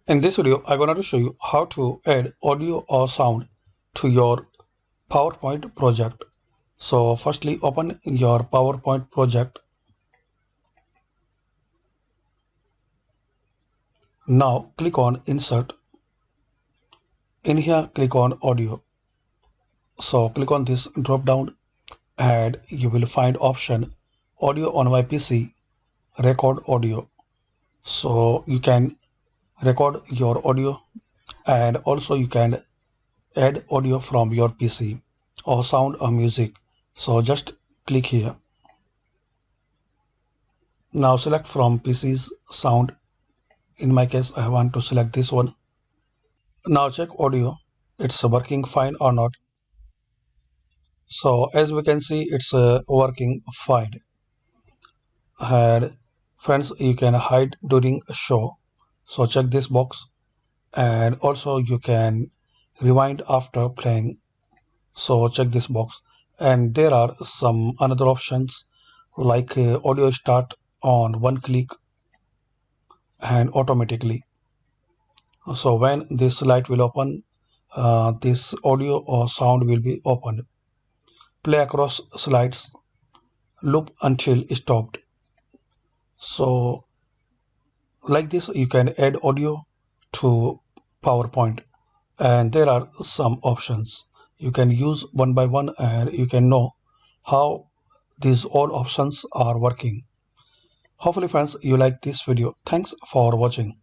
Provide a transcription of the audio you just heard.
In this video, I'm going to show you how to add audio or sound to your PowerPoint project. So firstly, open your PowerPoint project. Now click on Insert. In here, click on Audio. So click on this drop down and you will find option Audio on my PC, Record Audio. So you can record your audio and also you can add audio from your PC or sound or music. So just click here. Now select from PC's sound. In my case, I want to select this one. Now check audio. It's working fine or not. So as we can see, it's working fine. And friends, you can hide during a show. So check this box. And also you can rewind after playing. So check this box. And there are some another options like audio start on one click and automatically. So when this light will open, this audio or sound will be opened. Play across slides, loop until stopped. So like this you can add audio to PowerPoint, and there are some options. You can use one by one and you can know how these all options are working. Hopefully friends, you like this video. Thanks for watching.